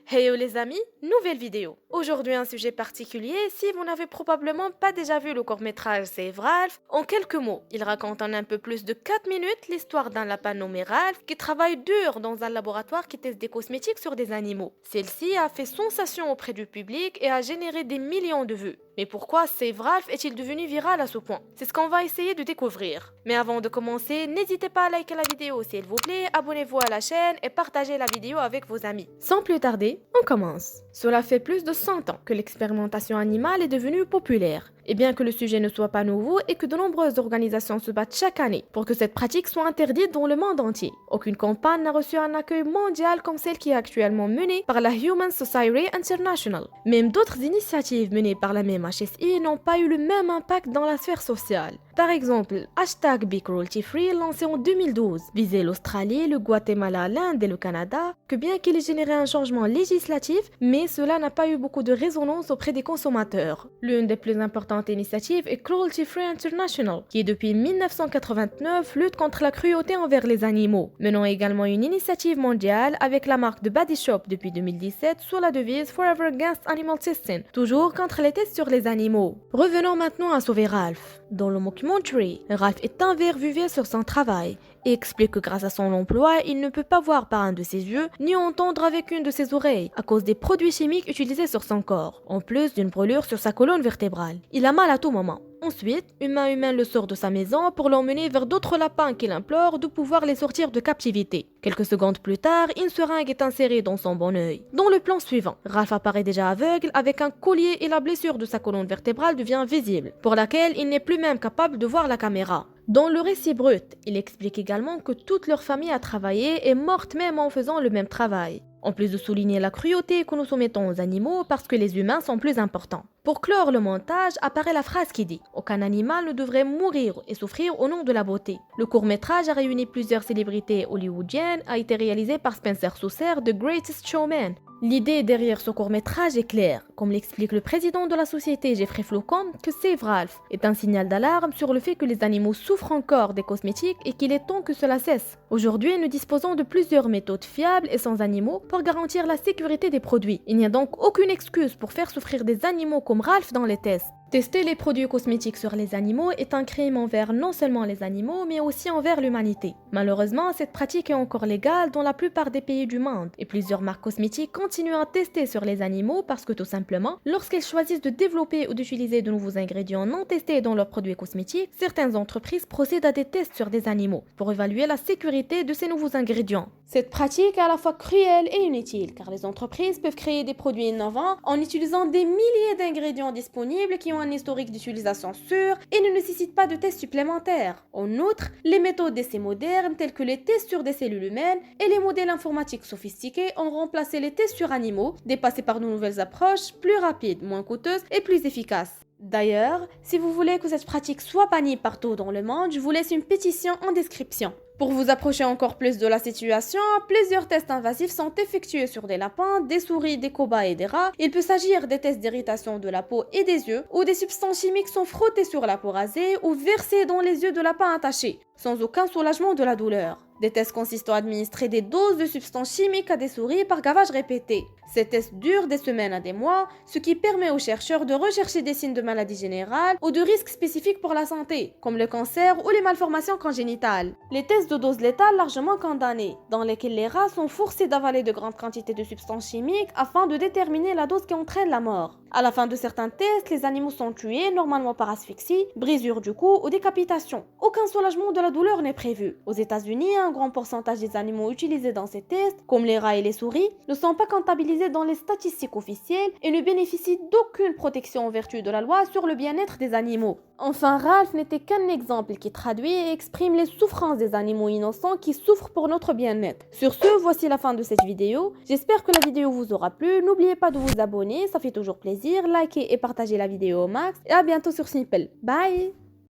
Hey les amis, nouvelle vidéo. Aujourd'hui un sujet particulier si vous n'avez probablement pas déjà vu le court-métrage Save Ralph. En quelques mots, il raconte en un peu plus de 4 minutes l'histoire d'un lapin nommé Ralph qui travaille dur dans un laboratoire qui teste des cosmétiques sur des animaux. Celle-ci a fait sensation auprès du public et a généré des millions de vues. Mais pourquoi Save Ralph est-il devenu viral à ce point? C'est ce qu'on va essayer de découvrir. Mais avant de commencer, n'hésitez pas à liker la vidéo s'il vous plaît, abonnez-vous à la chaîne et partagez la vidéo avec vos amis. Sans plus tarder, on commence. Cela fait plus de 100 ans que l'expérimentation animale est devenue populaire. Et bien que le sujet ne soit pas nouveau et que de nombreuses organisations se battent chaque année pour que cette pratique soit interdite dans le monde entier, aucune campagne n'a reçu un accueil mondial comme celle qui est actuellement menée par la Human Society International. Même d'autres initiatives menées par la même HSI n'ont pas eu le même impact dans la sphère sociale. Par exemple, #BeCruelty-Free lancé en 2012 visait l'Australie, le Guatemala, l'Inde et le Canada, que bien qu'il ait généré un changement législatif, mais cela n'a pas eu beaucoup de résonance auprès des consommateurs. L'une des plus importantes initiatives est Cruelty Free International, qui depuis 1989 lutte contre la cruauté envers les animaux, menant également une initiative mondiale avec la marque de Body Shop depuis 2017 sous la devise Forever Against Animal Testing, toujours contre les tests sur les animaux. Revenons maintenant à sauver Ralph. Dans le mockumentary, Ralph est invervuvé sur son travail et explique que grâce à son emploi, il ne peut pas voir par un de ses yeux ni entendre avec une de ses oreilles à cause des produits chimiques utilisés sur son corps, en plus d'une brûlure sur sa colonne vertébrale. Il a mal à tout moment. Ensuite, une main humaine le sort de sa maison pour l'emmener vers d'autres lapins qu'il implore de pouvoir les sortir de captivité. Quelques secondes plus tard, une seringue est insérée dans son bon œil. Dans le plan suivant, Ralph apparaît déjà aveugle avec un collier et la blessure de sa colonne vertébrale devient visible, pour laquelle il n'est plus même capable de voir la caméra. Dans le récit brut, il explique également que toute leur famille a travaillé et morte même en faisant le même travail. En plus de souligner la cruauté que nous soumettons aux animaux parce que les humains sont plus importants. Pour clore le montage, apparaît la phrase qui dit « Aucun animal ne devrait mourir et souffrir au nom de la beauté ». Le court-métrage a réuni plusieurs célébrités hollywoodiennes, a été réalisé par Spencer Souser de Greatest Showman. L'idée derrière ce court-métrage est claire, comme l'explique le président de la société Jeffrey Flocon, que Save Ralph est un signal d'alarme sur le fait que les animaux souffrent encore des cosmétiques et qu'il est temps que cela cesse. Aujourd'hui, nous disposons de plusieurs méthodes fiables et sans animaux pour garantir la sécurité des produits. Il n'y a donc aucune excuse pour faire souffrir des animaux comme Ralph dans les tests. Tester les produits cosmétiques sur les animaux est un crime envers non seulement les animaux, mais aussi envers l'humanité. Malheureusement, cette pratique est encore légale dans la plupart des pays du monde, et plusieurs marques cosmétiques continuent à tester sur les animaux parce que tout simplement, lorsqu'elles choisissent de développer ou d'utiliser de nouveaux ingrédients non testés dans leurs produits cosmétiques, certaines entreprises procèdent à des tests sur des animaux pour évaluer la sécurité de ces nouveaux ingrédients. Cette pratique est à la fois cruelle et inutile, car les entreprises peuvent créer des produits innovants en utilisant des milliers d'ingrédients disponibles qui ont un historique d'utilisation sûr et ne nécessitent pas de tests supplémentaires. En outre, les méthodes d'essai modernes telles que les tests sur des cellules humaines et les modèles informatiques sophistiqués ont remplacé les tests sur animaux, dépassés par de nouvelles approches plus rapides, moins coûteuses et plus efficaces. D'ailleurs, si vous voulez que cette pratique soit bannie partout dans le monde, je vous laisse une pétition en description. Pour vous approcher encore plus de la situation, plusieurs tests invasifs sont effectués sur des lapins, des souris, des cobayes et des rats. Il peut s'agir des tests d'irritation de la peau et des yeux, où des substances chimiques sont frottées sur la peau rasée ou versées dans les yeux de lapins attachés, sans aucun soulagement de la douleur. Des tests consistent à administrer des doses de substances chimiques à des souris par gavage répété. Ces tests durent des semaines à des mois, ce qui permet aux chercheurs de rechercher des signes de maladies générales ou de risques spécifiques pour la santé, comme le cancer ou les malformations congénitales. Les tests de doses létales largement condamnés, dans lesquels les rats sont forcés d'avaler de grandes quantités de substances chimiques afin de déterminer la dose qui entraîne la mort. À la fin de certains tests, les animaux sont tués, normalement par asphyxie, brisure du cou ou décapitation. Aucun soulagement de la douleur n'est prévu. Aux États-Unis, un grand pourcentage des animaux utilisés dans ces tests, comme les rats et les souris, ne sont pas comptabilisés dans les statistiques officielles et ne bénéficient d'aucune protection en vertu de la loi sur le bien-être des animaux. Enfin, Ralph n'était qu'un exemple qui traduit et exprime les souffrances des animaux innocents qui souffrent pour notre bien-être. Sur ce, voici la fin de cette vidéo. J'espère que la vidéo vous aura plu. N'oubliez pas de vous abonner, ça fait toujours plaisir. Likez et partagez la vidéo au max. Et à bientôt sur Snipple. Bye!